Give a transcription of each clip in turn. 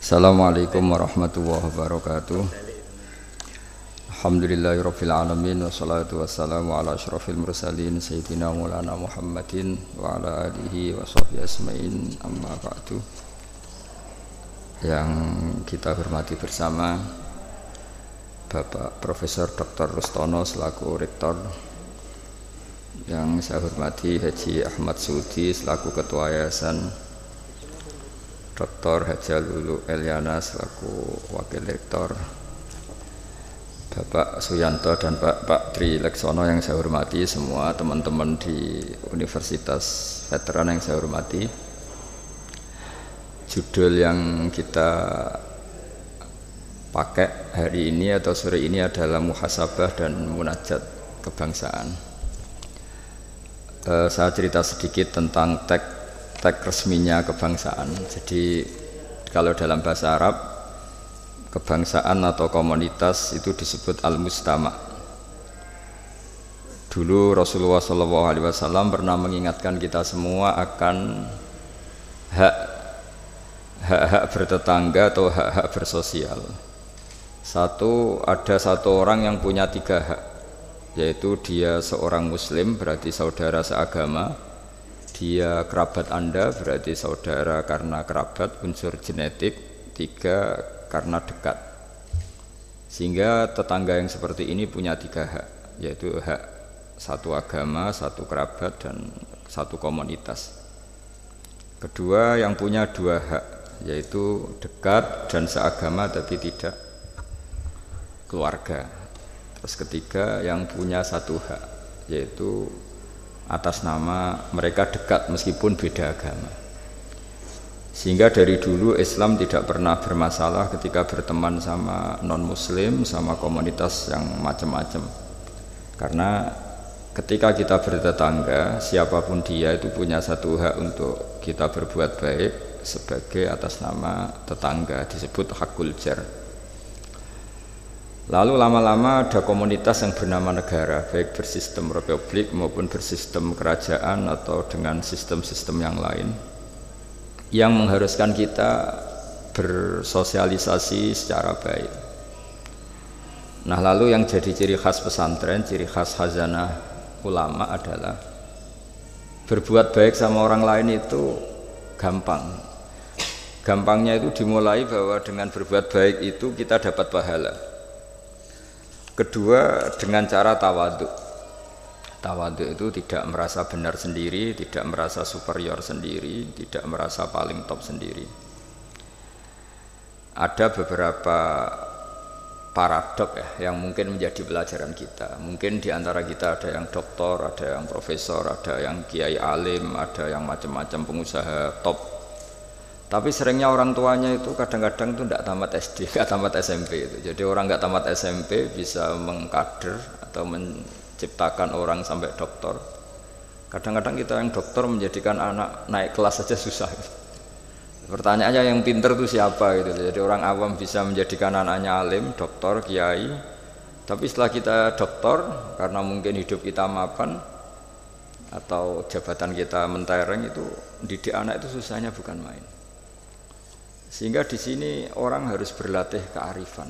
Assalamualaikum warahmatullahi wabarakatuh. Alhamdulillahirabbil alamin wassalatu wassalamu ala asyrafil mursalin sayyidina Maulana Muhammadin wa ala alihi wa sahbihi asmain, amma ba'du. Yang kita hormati bersama Bapak Profesor Dr. Rustono selaku Rektor, yang saya hormati Haji Ahmad Sudi selaku Ketua Yayasan, Dr. Haja Lulu Eliana selaku Wakil Rektor, Bapak Suyanto dan Pak Tri Leksono yang saya hormati, semua teman-teman di Universitas Veteran yang saya hormati. Judul yang kita pakai hari ini atau sore ini adalah muhasabah dan munajat kebangsaan. Saya cerita sedikit tentang teks resminya kebangsaan. Jadi kalau dalam bahasa Arab, kebangsaan atau komunitas itu disebut al-mustama'. Dulu Rasulullah SAW pernah mengingatkan kita semua akan hak-hak bertetangga atau hak-hak bersosial. Ada satu orang yang punya 3 hak, yaitu dia seorang muslim, berarti saudara seagama. Dia kerabat Anda, berarti saudara karena kerabat, unsur genetik. 3, karena dekat. Sehingga tetangga yang seperti ini punya 3 hak, yaitu hak satu agama, satu kerabat, dan satu komunitas. Kedua, yang punya 2 hak, yaitu dekat dan seagama tapi tidak keluarga. Terus ketiga, yang punya 1 hak, yaitu atas nama mereka dekat meskipun beda agama. Sehingga dari dulu Islam tidak pernah bermasalah ketika berteman sama non-muslim, sama komunitas yang macam-macam. Karena ketika kita bertetangga, siapapun dia itu punya 1 hak untuk kita berbuat baik sebagai atas nama tetangga, disebut hakul jar. Lalu lama-lama ada komunitas yang bernama negara, baik bersistem republik maupun bersistem kerajaan atau dengan sistem-sistem yang lain, yang mengharuskan kita bersosialisasi secara baik. Nah, lalu yang jadi ciri khas pesantren, ciri khas khazanah ulama adalah berbuat baik sama orang lain itu gampang. Gampangnya itu dimulai bahwa dengan berbuat baik itu kita dapat pahala. Kedua, dengan cara tawadhu. Tawadhu itu tidak merasa benar sendiri, tidak merasa superior sendiri, tidak merasa paling top sendiri. Ada beberapa paradok yang mungkin menjadi pelajaran kita. Mungkin di antara kita ada yang doktor, ada yang profesor, ada yang kiai alim, ada yang macam-macam pengusaha top. Tapi seringnya orang tuanya itu kadang-kadang itu tidak tamat SD, tidak tamat SMP itu. Jadi orang nggak tamat SMP bisa mengkader atau menciptakan orang sampai doktor. Kadang-kadang kita yang doktor menjadikan anak naik kelas saja susah. Pertanyaannya yang pinter itu siapa gitu. Jadi orang awam bisa menjadikan anaknya alim, doktor, kiai. Tapi setelah kita doktor, karena mungkin hidup kita mapan atau jabatan kita mentereng, itu didik anak itu susahnya bukan main. Sehingga di sini orang harus berlatih kearifan.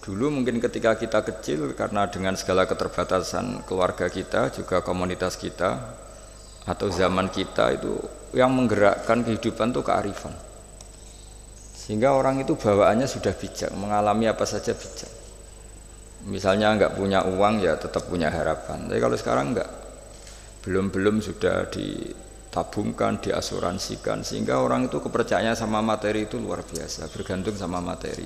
Dulu mungkin ketika kita kecil, karena dengan segala keterbatasan keluarga kita, juga komunitas kita, atau zaman kita itu yang menggerakkan kehidupan itu kearifan. Sehingga orang itu bawaannya sudah bijak, mengalami apa saja bijak. Misalnya nggak punya uang ya tetap punya harapan. Tapi kalau sekarang nggak, belum sudah ditabungkan, diasuransikan, sehingga orang itu kepercayaannya sama materi itu luar biasa, bergantung sama materi.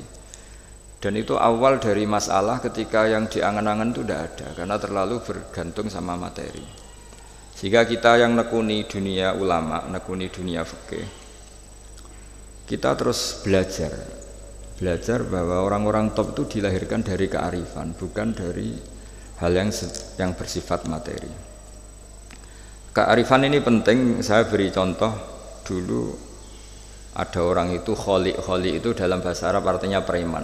Dan itu awal dari masalah ketika yang diangan-angan itu tidak ada, karena terlalu bergantung sama materi. Sehingga kita yang nekuni dunia ulama, nekuni dunia fikih, kita terus belajar bahwa orang-orang top itu dilahirkan dari kearifan, bukan dari hal yang bersifat materi. Kearifan ini penting. Saya beri contoh. Dulu ada orang itu kholi itu dalam bahasa Arab artinya preman.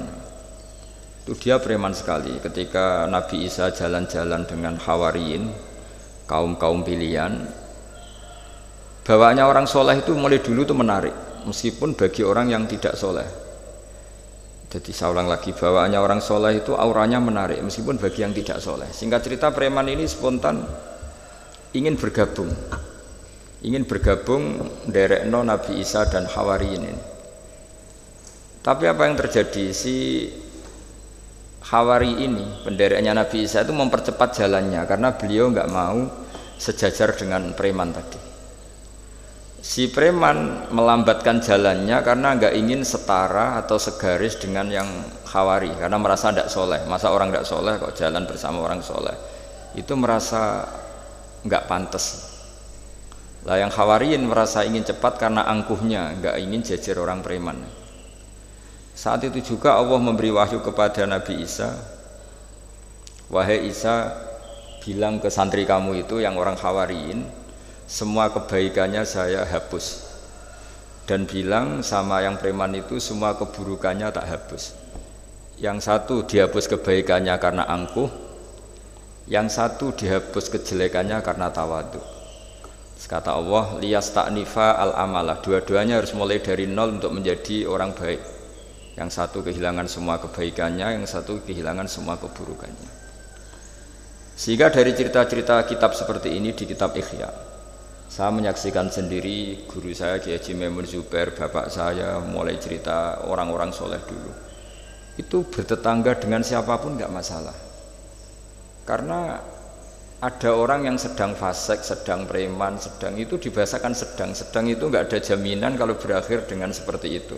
Itu dia preman sekali. Ketika Nabi Isa jalan-jalan dengan Hawariyin, kaum pilihan, bawaannya orang soleh itu mulai dulu itu menarik. meskipun bagi orang yang tidak soleh. Jadi saya ulang lagi, bawaannya orang soleh itu auranya menarik meskipun bagi yang tidak soleh. Singkat cerita, preman ini spontan ingin bergabung nderekno Nabi Isa dan Hawariyin ini. Tapi apa yang terjadi, si Hawari ini, pendereknya Nabi Isa itu mempercepat jalannya karena beliau nggak mau sejajar dengan preman tadi. Si preman melambatkan jalannya karena nggak ingin setara atau segaris dengan yang Hawari, karena merasa tidak soleh. Masa orang tidak soleh kok jalan bersama orang soleh, itu merasa nggak pantas. Lah yang Hawariyin merasa ingin cepat karena angkuhnya, nggak ingin jejer orang preman. Saat itu juga Allah memberi wahyu kepada Nabi Isa, wahai Isa, bilang ke santri kamu itu yang orang Hawariyin, semua kebaikannya saya hapus, dan bilang sama yang preman itu semua keburukannya tak hapus. Yang satu dihapus kebaikannya karena angkuh, yang satu dihapus kejelekannya karena tawadhu. Kata Allah, liyasta'nifa al-amalah, dua-duanya harus mulai dari nol untuk menjadi orang baik. Yang satu kehilangan semua kebaikannya, yang satu kehilangan semua keburukannya. Sehingga dari cerita-cerita kitab seperti ini di kitab Ihya, saya menyaksikan sendiri guru saya Kiai Haji Maimun Zubair, bapak saya, mulai cerita orang-orang soleh dulu. Itu bertetangga dengan siapapun nggak masalah. Karena ada orang yang sedang fasik, sedang preman, sedang itu dibahasakan sedang itu nggak ada jaminan kalau berakhir dengan seperti itu.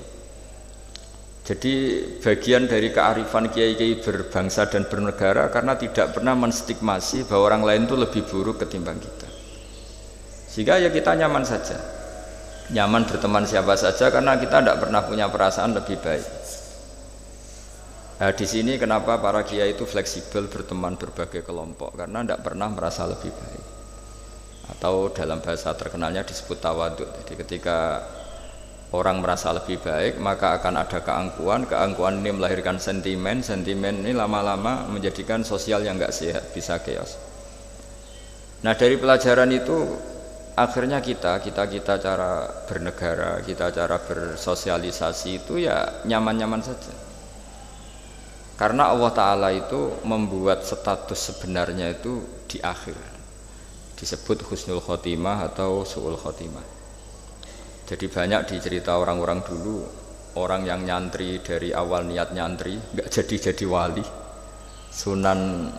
Jadi bagian dari kearifan kiai-kiai berbangsa dan bernegara karena tidak pernah menstigmasi bahwa orang lain itu lebih buruk ketimbang kita. Sehingga ya kita nyaman saja, nyaman berteman siapa saja karena kita tidak pernah punya perasaan lebih baik. Nah, di sini kenapa para kiai itu fleksibel berteman berbagai kelompok, karena tidak pernah merasa lebih baik. Atau dalam bahasa terkenalnya disebut tawadhu. Jadi ketika orang merasa lebih baik, maka akan ada keangkuhan ini melahirkan sentimen ini lama-lama menjadikan sosial yang nggak sehat, bisa chaos. Nah, dari pelajaran itu akhirnya kita cara bernegara, kita cara bersosialisasi itu ya nyaman-nyaman saja. Karena Allah Ta'ala itu membuat status sebenarnya itu di akhir, disebut husnul khotimah atau su'ul khotimah. Jadi banyak dicerita orang-orang dulu, orang yang nyantri dari awal niat nyantri nggak jadi wali. Sunan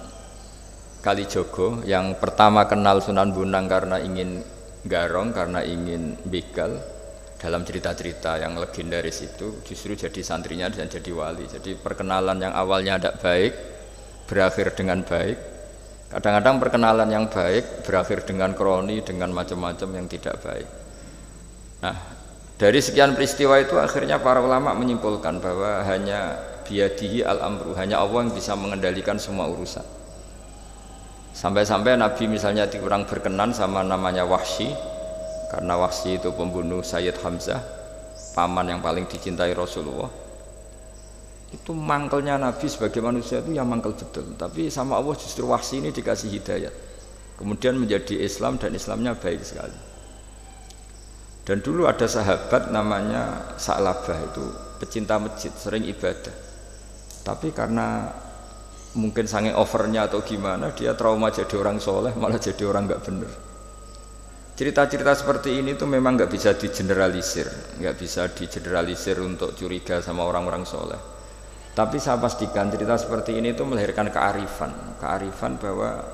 Kalijogo yang pertama kenal Sunan Bonang karena ingin garong, karena ingin begal, dalam cerita-cerita yang legendaris itu justru jadi santrinya dan jadi wali. Jadi perkenalan yang awalnya tidak baik berakhir dengan baik. Kadang-kadang perkenalan yang baik berakhir dengan kroni, dengan macam-macam yang tidak baik. Nah, dari sekian peristiwa itu akhirnya para ulama menyimpulkan bahwa hanya biyadihi al-amru, hanya Allah yang bisa mengendalikan semua urusan. Sampai-sampai Nabi misalnya kurang berkenan sama namanya Wahsy, karena Wahsy itu pembunuh Sayyid Hamzah, paman yang paling dicintai Rasulullah. Itu mangkelnya Nabi sebagai manusia itu yang mangkel betul, tapi sama Allah justru Wahsy ini dikasih hidayat, kemudian menjadi Islam dan Islamnya baik sekali. Dan dulu ada sahabat namanya Sa'labah, itu pecinta masjid, sering ibadah. Tapi karena mungkin saking overnya atau gimana, dia trauma jadi orang soleh, malah jadi orang nggak bener. Cerita-cerita seperti ini tuh memang nggak bisa digeneralisir, untuk curiga sama orang-orang soleh. Tapi saya pastikan cerita seperti ini tuh melahirkan kearifan bahwa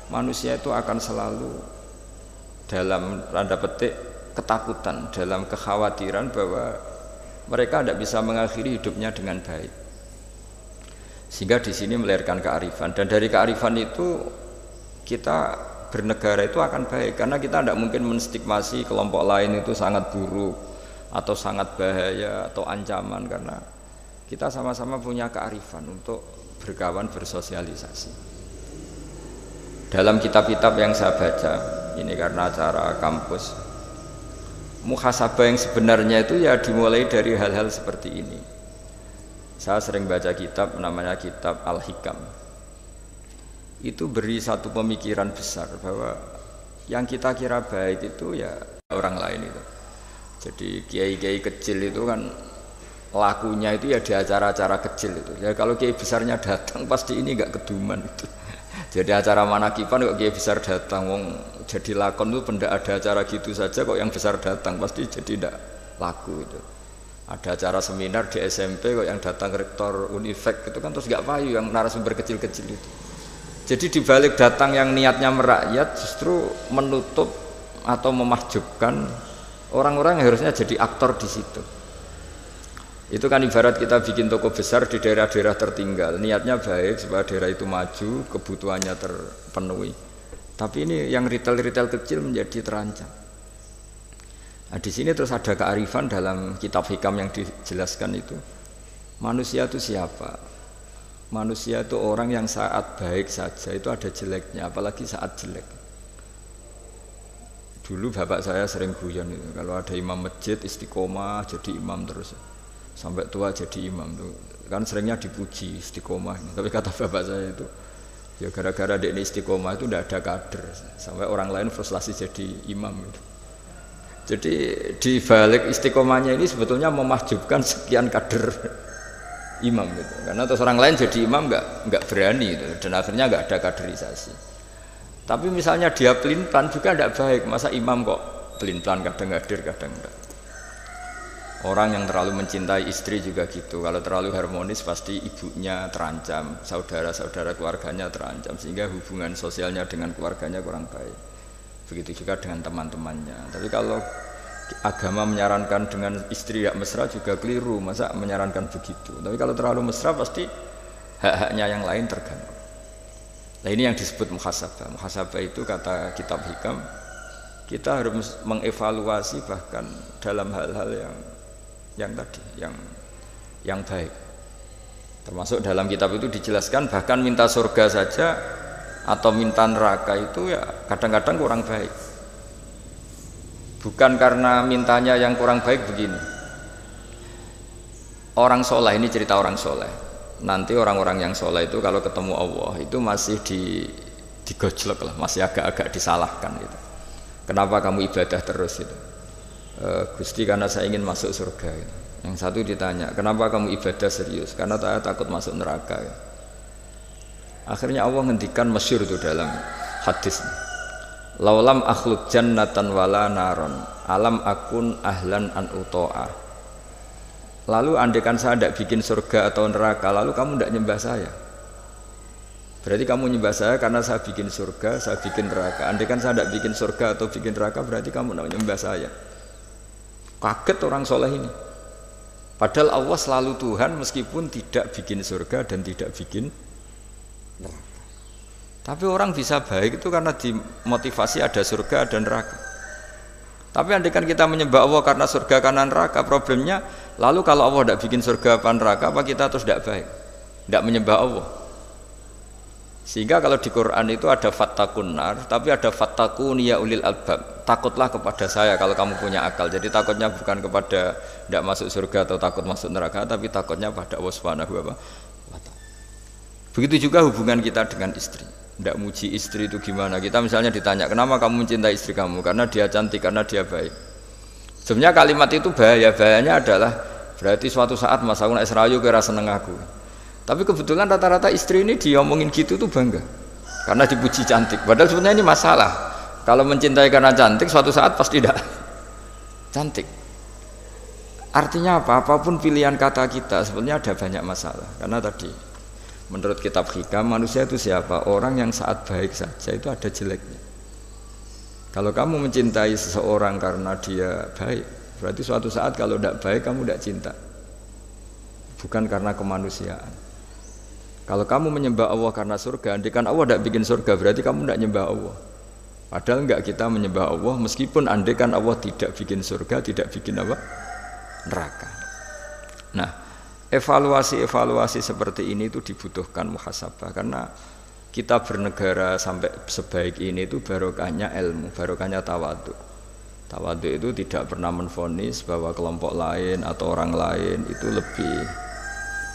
manusia itu akan selalu dalam tanda petik ketakutan, dalam kekhawatiran bahwa mereka tidak bisa mengakhiri hidupnya dengan baik. Sehingga di sini melahirkan kearifan, dan dari kearifan itu kita bernegara itu akan baik, karena kita tidak mungkin menstigmasi kelompok lain itu sangat buruk atau sangat bahaya atau ancaman, karena kita sama-sama punya kearifan untuk berkawan, bersosialisasi. Dalam kitab-kitab yang saya baca, ini karena acara kampus, muhasabah yang sebenarnya itu ya dimulai dari hal-hal seperti ini. Saya sering baca kitab namanya kitab Al-Hikam. Itu beri satu pemikiran besar bahwa yang kita kira baik itu ya orang lain itu. Jadi kiai-kiai kecil itu kan lakunya itu ya di acara-acara kecil itu. Ya kalau kiai besarnya datang pasti ini enggak keduman itu. Jadi acara manakipan kok kiai besar datang, wong jadi lakon itu pendak ada acara gitu saja kok yang besar datang pasti jadi tidak laku itu. Ada acara seminar di SMP kok yang datang rektor Unifek itu kan terus enggak payu yang narasumber kecil-kecil itu. Jadi dibalik datang yang niatnya merakyat justru menutup atau memahjubkan orang-orang yang harusnya jadi aktor di situ. Itu kan ibarat kita bikin toko besar di daerah-daerah tertinggal, niatnya baik supaya daerah itu maju, kebutuhannya terpenuhi. Tapi ini yang retail-retail kecil menjadi terancam. Nah, di sini terus ada kearifan dalam kitab hikam yang dijelaskan itu. Manusia itu siapa? Manusia itu orang yang saat baik saja itu ada jeleknya, apalagi saat jelek. Dulu bapak saya sering guyon itu, kalau ada imam masjid istiqomah jadi imam terus. Sampai tua jadi imam tuh kan seringnya dipuji istiqomah ini. Tapi kata bapak saya itu ya gara-gara dia ini istiqomah itu tidak ada kader sampai orang lain frustrasi jadi imam itu. Jadi di balik istiqomahnya ini sebetulnya memahjubkan sekian kader imam gitu. Karena terus orang lain jadi imam nggak berani itu dan akhirnya nggak ada kaderisasi. Tapi misalnya dia pelin-pelan juga tidak baik. Masa imam kok pelin-pelan kadang hadir kadang enggak. Orang yang terlalu mencintai istri juga gitu. Kalau terlalu harmonis pasti ibunya terancam, saudara-saudara keluarganya terancam, sehingga hubungan sosialnya dengan keluarganya kurang baik. Begitu juga dengan teman-temannya. Tapi kalau agama menyarankan dengan istri yang mesra juga keliru, masa menyarankan begitu. Tapi kalau terlalu mesra pasti hak-haknya yang lain terganggu. Nah ini yang disebut muhasabah. Muhasabah itu kata kitab hikam, kita harus mengevaluasi bahkan dalam hal-hal yang tadi, yang baik. Termasuk dalam kitab itu dijelaskan bahkan minta surga saja atau minta neraka itu ya kadang-kadang kurang baik. Bukan karena mintanya yang kurang baik begini. Orang soleh, ini cerita orang soleh. Nanti orang-orang yang soleh itu kalau ketemu Allah itu masih digojlok lah, masih agak-agak disalahkan gitu. Kenapa kamu ibadah terus itu? Gusti karena saya ingin masuk surga gitu. Yang satu ditanya, kenapa kamu ibadah serius? Karena saya takut masuk neraka gitu. Akhirnya Allah ngendikan masyhur itu dalam hadis, laulam akhluk jannatan wala naron alam akun ahlan an uto'a. Lalu andaikan saya tidak bikin surga atau neraka, lalu kamu tidak nyembah saya. Berarti kamu nyembah saya karena saya bikin surga, saya bikin neraka. Andaikan saya tidak bikin surga atau bikin neraka, berarti kamu tidak nyembah saya. Kaget orang soleh ini. Padahal Allah selalu Tuhan meskipun tidak bikin surga dan tidak bikin neraka. Tapi orang bisa baik itu karena dimotivasi ada surga dan neraka. Tapi andaikan kita menyembah Allah karena surga karena neraka, problemnya lalu kalau Allah tidak bikin surga apa neraka, apa kita terus tidak baik, tidak menyembah Allah. Sehingga kalau di Quran itu ada fattakun nar, tapi ada fattakun ya ulil albab. Takutlah kepada saya kalau kamu punya akal. Jadi takutnya bukan kepada tidak masuk surga atau takut masuk neraka, tapi takutnya pada Allah Subhanahu wa ta'ala. Begitu juga hubungan kita dengan istri. Tidak muji istri itu gimana? Kita misalnya ditanya, kenapa kamu mencintai istri kamu? Karena dia cantik, karena dia baik. Sebenarnya kalimat itu bahaya. Bahayanya adalah berarti suatu saat Mas aku nak serayu kira seneng aku. Tapi kebetulan rata-rata istri ini diomongin gitu tuh bangga karena dipuji cantik. Padahal sebenarnya ini masalah. Kalau mencintai karena cantik, suatu saat pasti tidak cantik. Artinya apa? Apapun pilihan kata kita sebenarnya ada banyak masalah. Karena tadi menurut kitab hikam, manusia itu siapa? Orang yang saat baik saja itu ada jeleknya. Kalau kamu mencintai seseorang karena dia baik, berarti suatu saat kalau tidak baik kamu tidak cinta. Bukan karena kemanusiaan. Kalau kamu menyembah Allah karena surga, andaikan Allah tidak bikin surga, berarti kamu tidak menyembah Allah. Padahal enggak, kita menyembah Allah meskipun andaikan Allah tidak bikin surga, tidak bikin apa? Neraka. Nah, evaluasi-evaluasi seperti ini itu dibutuhkan muhasabah, karena kita bernegara sampai sebaik ini itu barokahnya ilmu, barokahnya tawadhu. Tawadhu itu tidak pernah menvonis bahwa kelompok lain atau orang lain itu lebih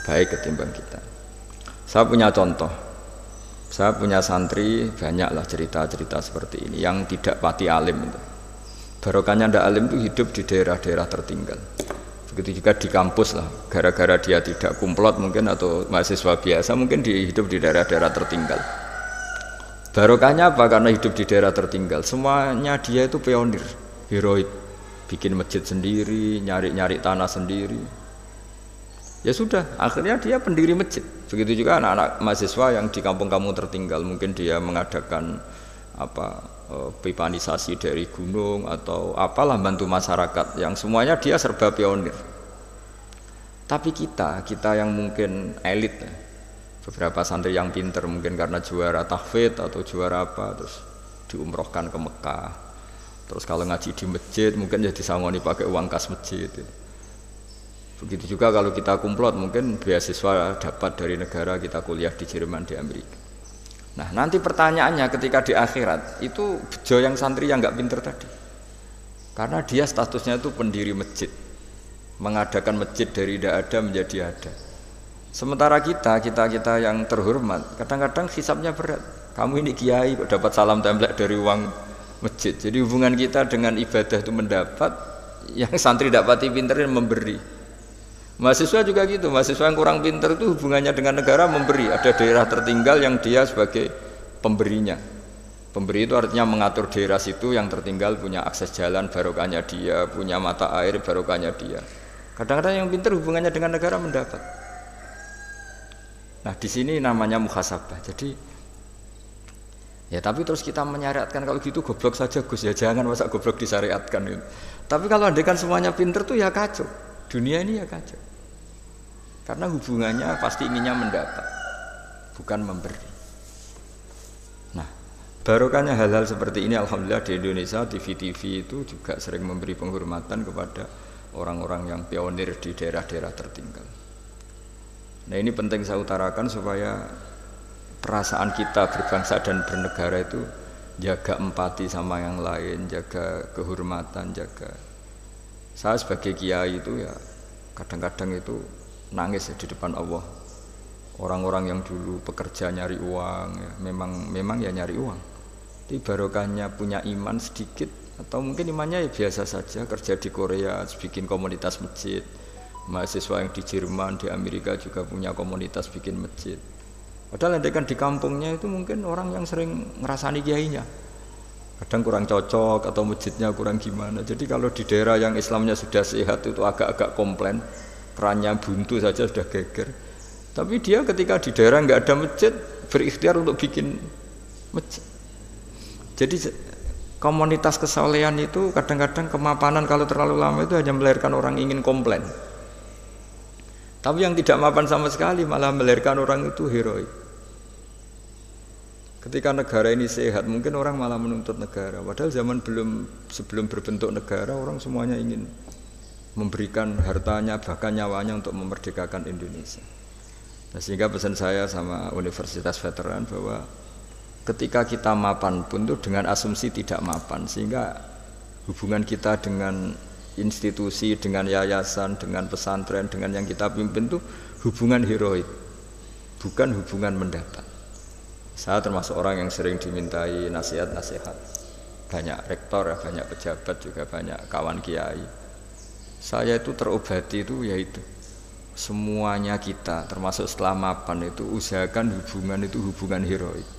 baik ketimbang kita. Saya punya contoh, saya punya santri banyaklah cerita-cerita seperti ini yang tidak pati alim itu. Barokahnya ndak alim itu hidup di daerah-daerah tertinggal. Begitu juga di kampus lah, gara-gara dia tidak kumplot mungkin atau mahasiswa biasa mungkin hidup di daerah-daerah tertinggal. Barokahnya apa? Karena hidup di daerah tertinggal, semuanya dia itu pionir, heroik, bikin masjid sendiri, nyari-nyari tanah sendiri. Ya sudah, akhirnya dia pendiri masjid. Begitu juga anak-anak mahasiswa yang di kampung-kampung tertinggal, mungkin dia mengadakan pipanisasi dari gunung atau apalah, bantu masyarakat, yang semuanya dia serba pionir. Tapi kita yang mungkin elit, beberapa santri yang pinter mungkin karena juara tahfidz atau juara apa, terus diumrohkan ke Mekah, terus kalau ngaji di masjid mungkin jadi disangoni pakai uang kas masjid. Begitu juga kalau kita kumplot mungkin beasiswa dapat dari negara, kita kuliah di Jerman, di Amerika. Nah nanti pertanyaannya ketika di akhirat itu bejo yang santri yang nggak pinter tadi, karena dia statusnya itu pendiri masjid, mengadakan masjid dari tidak ada menjadi ada. Sementara kita yang terhormat kadang-kadang hisabnya berat. Kamu ini kiai kok dapat salam template dari uang masjid. Jadi hubungan kita dengan ibadah itu mendapat, yang santri dapati pinter memberi. Mahasiswa juga gitu, mahasiswa yang kurang pinter itu hubungannya dengan negara memberi. Ada daerah tertinggal yang dia sebagai pemberinya. Pemberi itu artinya mengatur daerah situ yang tertinggal, punya akses jalan, barokahnya dia, punya mata air, barokahnya dia. Kadang-kadang yang pinter hubungannya dengan negara mendapat. Nah di sini namanya muhasabah. Jadi ya tapi terus kita menyariatkan kalau gitu goblok saja Gus, ya jangan masa goblok disyariatkan gitu. Tapi kalau andekan semuanya pinter tuh ya kacau. Dunia ini ya kacau, karena hubungannya pasti inginnya mendapat, bukan memberi. Nah, barokahnya hal-hal seperti ini, alhamdulillah di Indonesia TV-TV itu juga sering memberi penghormatan kepada orang-orang yang pionir di daerah-daerah tertinggal. Nah ini penting saya utarakan supaya perasaan kita berbangsa dan bernegara itu jaga empati sama yang lain, jaga kehormatan, jaga. Saya sebagai kiai itu ya kadang-kadang itu nangis ya di depan Allah. Orang-orang yang dulu pekerja nyari uang ya, memang ya nyari uang. Tapi barokahnya punya iman sedikit atau mungkin imannya ya biasa saja, kerja di Korea, bikin komunitas masjid. Mahasiswa yang di Jerman, di Amerika juga punya komunitas bikin masjid. Padahal kan di kampungnya itu mungkin orang yang sering ngerasani kiainya. Kadang kurang cocok atau masjidnya kurang gimana. Jadi kalau di daerah yang Islamnya sudah sehat itu agak-agak komplain, perannya buntu saja sudah geger. Tapi dia ketika di daerah nggak ada masjid berikhtiar untuk bikin masjid. Jadi komunitas kesolehan itu kadang-kadang kemapanan kalau terlalu lama itu hanya melahirkan orang ingin komplain. Tapi yang tidak mapan sama sekali malah melahirkan orang itu heroik. Ketika negara ini sehat, mungkin orang malah menuntut negara. Padahal sebelum berbentuk negara, orang semuanya ingin memberikan hartanya, bahkan nyawanya untuk memerdekakan Indonesia. Nah, sehingga pesan saya sama Universitas Veteran bahwa ketika kita mapan pun itu dengan asumsi tidak mapan, sehingga hubungan kita dengan institusi, dengan yayasan, dengan pesantren, dengan yang kita pimpin itu hubungan heroik, bukan hubungan mendapat. Saya termasuk orang yang sering dimintai nasihat-nasihat. Banyak rektor, banyak pejabat, juga banyak kawan kiai. Saya itu terobati itu yaitu semuanya kita, termasuk setelah mapan itu usahakan hubungan itu hubungan heroik.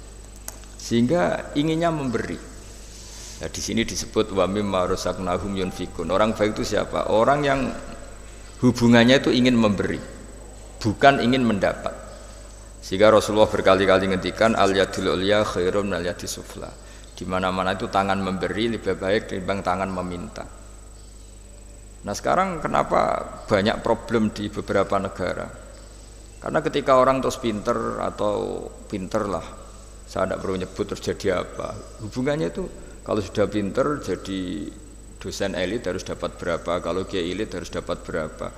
Sehingga inginnya memberi. Nah, di sini disebut wa mimma razaqnahum yunfikun. Orang baik itu siapa? Orang yang hubungannya itu ingin memberi, bukan ingin mendapat. Sehingga Rasulullah berkali-kali ngendikan al-yadul ulya khairun minal yadis sufla. Di mana-mana itu tangan memberi lebih baik dibanding tangan meminta. Nah, sekarang kenapa banyak problem di beberapa negara? Karena ketika orang terus pinter atau pinter lah, saya tidak perlu nyebut terus jadi apa. Hubungannya itu kalau sudah pinter jadi dosen elit harus dapat berapa, kalau kiai elit harus dapat berapa.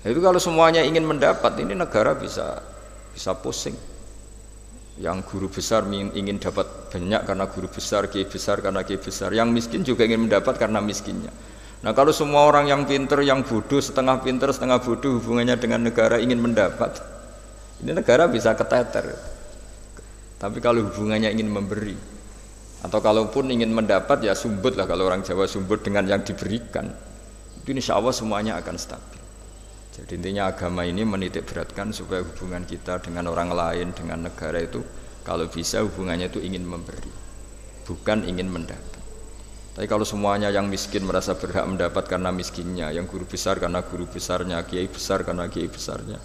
Nah, itu kalau semuanya ingin mendapat, ini negara bisa pusing. Yang guru besar ingin dapat banyak karena guru besar, kiai besar karena kiai besar. Yang miskin juga ingin mendapat karena miskinnya. Nah, kalau semua orang yang pinter, yang bodoh, setengah pinter, setengah bodoh hubungannya dengan negara ingin mendapat, ini negara bisa keteter. Tapi kalau hubungannya ingin memberi, Atau kalaupun ingin mendapat ya sumbut lah, kalau orang Jawa sumbut dengan yang diberikan. Itu insya Allah semuanya akan stabil. Jadi intinya agama ini menitik beratkan supaya hubungan kita dengan orang lain, dengan negara itu kalau bisa hubungannya itu ingin memberi, bukan ingin mendapat. Tapi kalau semuanya yang miskin merasa berhak mendapat karena miskinnya, yang guru besar karena guru besarnya, kiai besar karena kiai besarnya,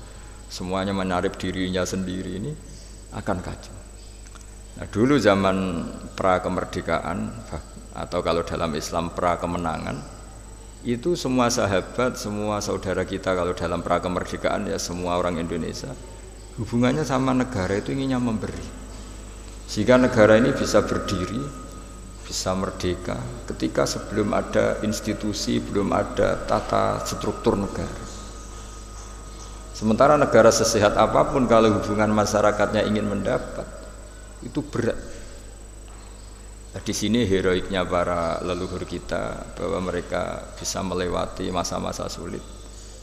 semuanya menarik dirinya sendiri, ini akan kacau. Nah dulu zaman pra kemerdekaan atau kalau dalam Islam pra kemenangan, itu semua sahabat, semua saudara kita kalau dalam pra kemerdekaan ya semua orang Indonesia hubungannya sama negara itu inginnya memberi, sehingga negara ini bisa berdiri, bisa merdeka ketika sebelum ada institusi, belum ada tata struktur negara. Sementara negara sesehat apapun kalau hubungan masyarakatnya ingin mendapat itu berat. Nah, di sini heroiknya para leluhur kita bahwa mereka bisa melewati masa-masa sulit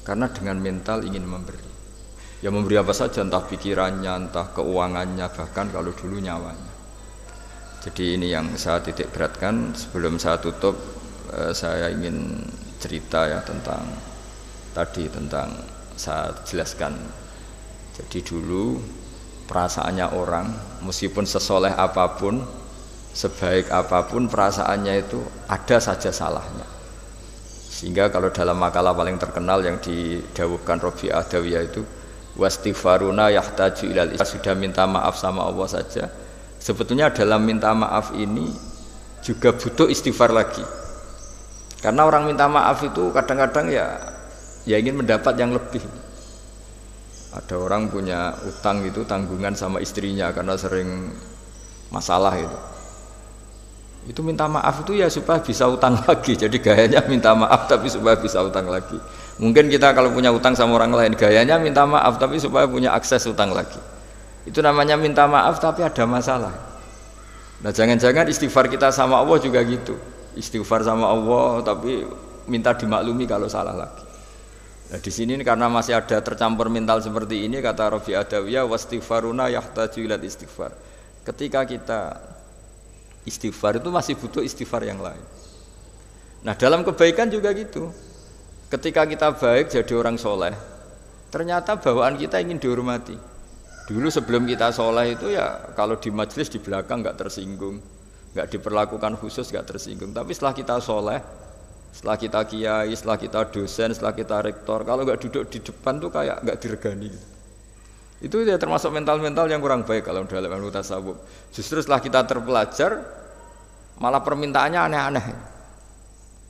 karena dengan mental ingin memberi. Ya memberi apa saja, entah pikirannya, entah keuangannya, bahkan kalau dulu nyawanya. Jadi ini yang saya titik beratkan. Sebelum saya tutup, saya ingin cerita ya tentang saya jelaskan. Jadi dulu perasaannya orang, meskipun sesoleh apapun, sebaik apapun, perasaannya itu ada saja salahnya. Sehingga kalau dalam makalah paling terkenal yang didawuhkan Robi Adawiyah itu, wastighfaruna yahtaju ilal istighfar, sudah minta maaf sama Allah saja, sebetulnya dalam minta maaf ini juga butuh istighfar lagi. Karena orang minta maaf itu kadang-kadang ya ingin mendapat yang lebih. Ada orang punya utang gitu, tanggungan sama istrinya karena sering masalah itu. Itu minta maaf itu ya supaya bisa utang lagi. Jadi gayanya minta maaf tapi supaya bisa utang lagi. Mungkin kita kalau punya utang sama orang lain, gayanya minta maaf tapi supaya punya akses utang lagi. Itu namanya minta maaf tapi ada masalah. Nah jangan-jangan istighfar kita sama Allah juga gitu. Istighfar sama Allah tapi minta dimaklumi kalau salah lagi. Nah di sini karena masih ada tercampur mental seperti ini, kata Robi Adawiyah, wastighfaruna yahtaju ila istighfar. Ketika kita istighfar itu masih butuh istighfar yang lain. Nah dalam kebaikan juga gitu. Ketika kita baik jadi orang soleh, ternyata bawaan kita ingin dihormati. Dulu sebelum kita soleh itu ya kalau di majelis di belakang nggak tersinggung, nggak diperlakukan khusus, nggak tersinggung. Tapi setelah kita soleh, setelah kita kiai, setelah kita dosen, setelah kita rektor, kalau nggak duduk di depan tuh kayak nggak diregani gitu. Itu ya termasuk mental-mental yang kurang baik kalau dalam ilmu tasawuf. Justru setelah kita terpelajar, malah permintaannya aneh-aneh.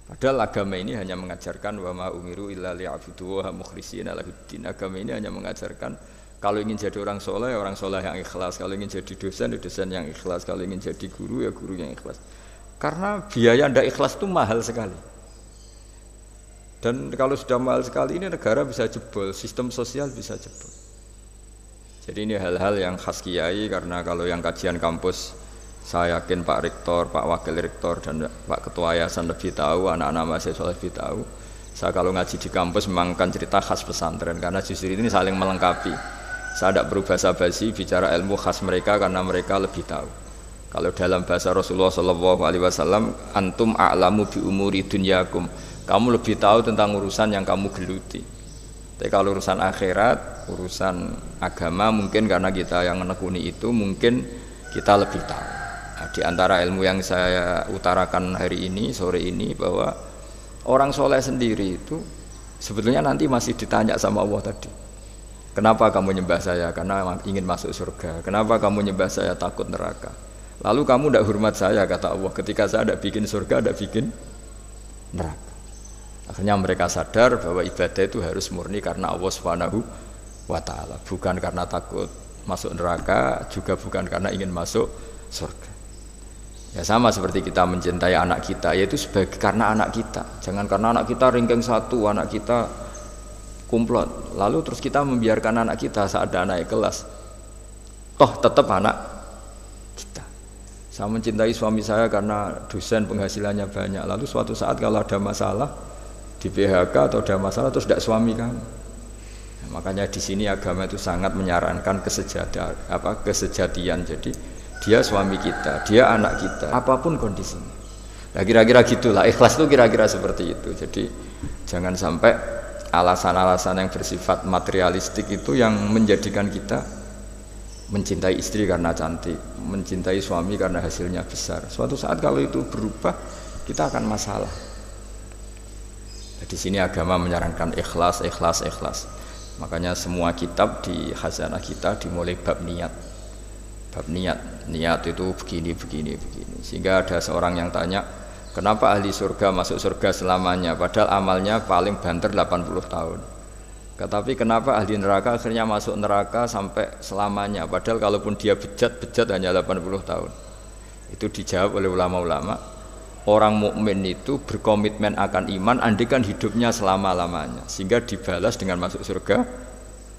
Padahal agama ini hanya mengajarkan wa ma umiru illa liya'budu wa mukhlishina lahuddin. Agama ini hanya mengajarkan kalau ingin jadi orang soleh yang ikhlas. Kalau ingin jadi dosen, ya dosen yang ikhlas. Kalau ingin jadi guru, ya guru yang ikhlas. Karena biaya ndak ikhlas itu mahal sekali. Dan kalau sudah mahal sekali ini negara bisa jebol, sistem sosial bisa jebol. Jadi ini hal-hal yang khas kiai, karena kalau yang kajian kampus saya yakin Pak Rektor, Pak Wakil Rektor dan Pak Ketua Yayasan lebih tahu, anak-anak mahasiswa lebih tahu. Saya kalau ngaji di kampus memang kan cerita khas pesantren karena justru ini saling melengkapi. Saya tidak perlu basa-basi bicara ilmu khas mereka karena mereka lebih tahu. Kalau dalam bahasa Rasulullah SAW, antum a'lamu bi umuri dunyakum. Kamu lebih tahu tentang urusan yang kamu geluti. Tapi kalau urusan akhirat, urusan agama mungkin karena kita yang menekuni itu mungkin kita lebih tahu. Nah, di antara ilmu yang saya utarakan hari ini, sore ini, bahwa orang soleh sendiri itu sebetulnya nanti masih ditanya sama Allah tadi. Kenapa kamu nyembah saya? Karena ingin masuk surga. Kenapa kamu nyembah saya? Takut neraka. Lalu kamu tidak hormat saya, kata Allah, ketika saya tidak bikin surga, tidak bikin neraka. Akhirnya mereka sadar bahwa ibadah itu harus murni karena Allah Subhanahu wa ta'ala, bukan karena takut masuk neraka, juga bukan karena ingin masuk surga. Ya sama seperti kita mencintai anak kita, yaitu sebagai karena anak kita. Jangan karena anak kita ringkeng satu, anak kita kumplot, lalu terus kita membiarkan anak kita saat ada naik kelas. Toh tetap anak kita. Saya mencintai suami saya karena dosen penghasilannya banyak, lalu suatu saat kalau ada masalah di PHK atau ada masalah terus tidak suami kamu. Makanya di sini agama itu sangat menyarankan kesejatian. Jadi dia suami kita, dia anak kita, apapun kondisinya. Nah kira-kira gitulah, ikhlas itu kira-kira seperti itu. Jadi jangan sampai alasan-alasan yang bersifat materialistik itu yang menjadikan kita mencintai istri karena cantik, mencintai suami karena hasilnya besar. Suatu saat kalau itu berubah, kita akan masalah. Di sini agama menyarankan ikhlas, ikhlas, ikhlas. Makanya semua kitab di khazanah kita dimulai bab niat. Bab niat, niat itu begini, begini, begini. Sehingga ada seorang yang tanya, kenapa ahli surga masuk surga selamanya? Padahal amalnya paling banter 80 tahun. Tetapi kenapa ahli neraka akhirnya masuk neraka sampai selamanya? Padahal kalaupun dia bejat hanya 80 tahun. Itu dijawab oleh ulama-ulama. Orang mukmin itu berkomitmen akan iman, andikan hidupnya selama-lamanya, sehingga dibalas dengan masuk surga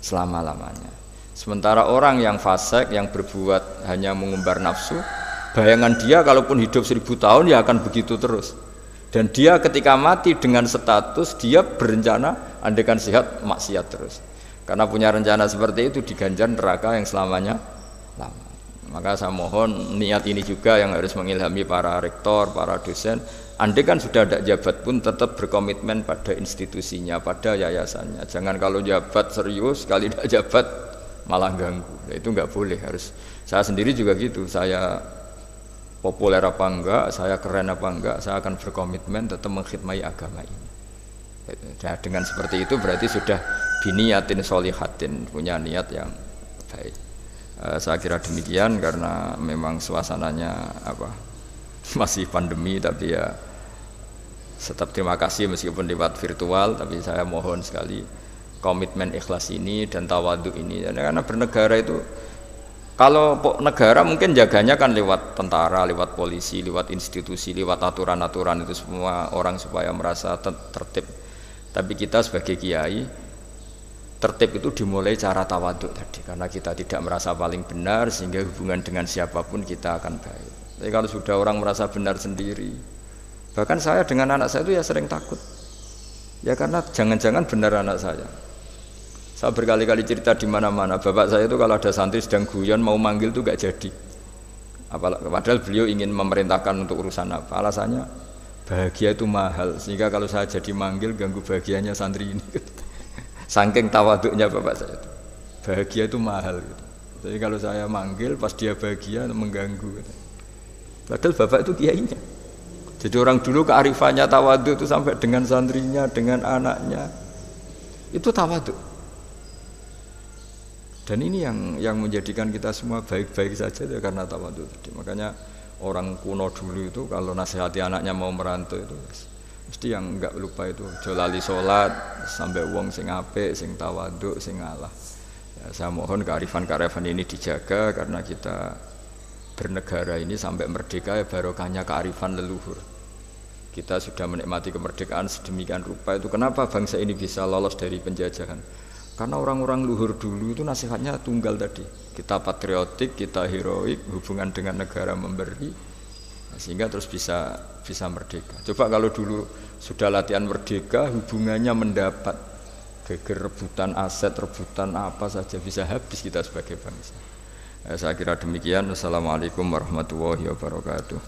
selama-lamanya. Sementara orang yang fasik, yang berbuat hanya mengumbar nafsu, bayangan dia kalaupun hidup 1000 tahun ya akan begitu terus. Dan dia ketika mati dengan status dia berencana andaikan sehat maksiat terus. Karena punya rencana seperti itu diganjar neraka yang selamanya lama. Maka saya mohon niat ini juga yang harus mengilhami para rektor, para dosen. Andaikan sudah ada jabat pun tetap berkomitmen pada institusinya, pada yayasannya. Jangan kalau jabat serius, kali tidak jabat malah ganggu. Nah, itu nggak boleh. Harus. Saya sendiri juga gitu. Saya populer apa enggak, saya keren apa enggak, saya akan berkomitmen tetap mengkhidmati agama ini. Nah, dengan seperti itu berarti sudah biniyatin solihatin, punya niat yang baik. Saya kira demikian karena memang suasananya masih pandemi, tapi ya tetap terima kasih meskipun lewat virtual, tapi saya mohon sekali komitmen ikhlas ini dan tawadhu ini. Karena bernegara itu, kalau negara mungkin jaganya kan lewat tentara, lewat polisi, lewat institusi, lewat aturan-aturan itu semua orang supaya merasa tertib. Tapi kita sebagai kiai, tertib itu dimulai cara tawaduk tadi, karena kita tidak merasa paling benar sehingga hubungan dengan siapapun kita akan baik. Tapi kalau sudah orang merasa benar sendiri, bahkan saya dengan anak saya itu ya sering takut. Ya karena jangan-jangan benar anak saya. Saya berkali-kali cerita di mana-mana, bapak saya itu kalau ada santri sedang guyon mau manggil itu gak jadi. Padahal beliau ingin memerintahkan untuk urusan apa? Alasannya bahagia itu mahal, sehingga kalau saya jadi manggil ganggu bahagianya santri ini. Saking tawaduknya bapak saya itu, bahagia itu mahal. Jadi kalau saya manggil pas dia bahagia mengganggu. Padahal bapak itu kiainya. Jadi orang dulu kearifannya tawaduk itu sampai dengan santrinya, dengan anaknya, itu tawaduk. Dan ini yang menjadikan kita semua baik-baik saja ya, karena tawadhu tadi. Makanya orang kuno dulu itu kalau nasihati anaknya mau merantau itu mesti yang enggak lupa itu jolali sholat sampai wong sing apik, sing tawadhu, sing ngalah. Ya, saya mohon kearifan-kearifan ini dijaga karena kita bernegara ini sampai merdeka ya barokahnya kearifan leluhur. Kita sudah menikmati kemerdekaan sedemikian rupa itu. Kenapa bangsa ini bisa lolos dari penjajahan? Karena orang-orang luhur dulu itu nasihatnya tunggal tadi. Kita patriotik, kita heroik, hubungan dengan negara memberi, sehingga terus bisa merdeka. Coba kalau dulu sudah latihan merdeka, hubungannya mendapat, geger rebutan aset, rebutan apa saja bisa habis kita sebagai bangsa. Saya kira demikian. Wassalamualaikum warahmatullahi wabarakatuh.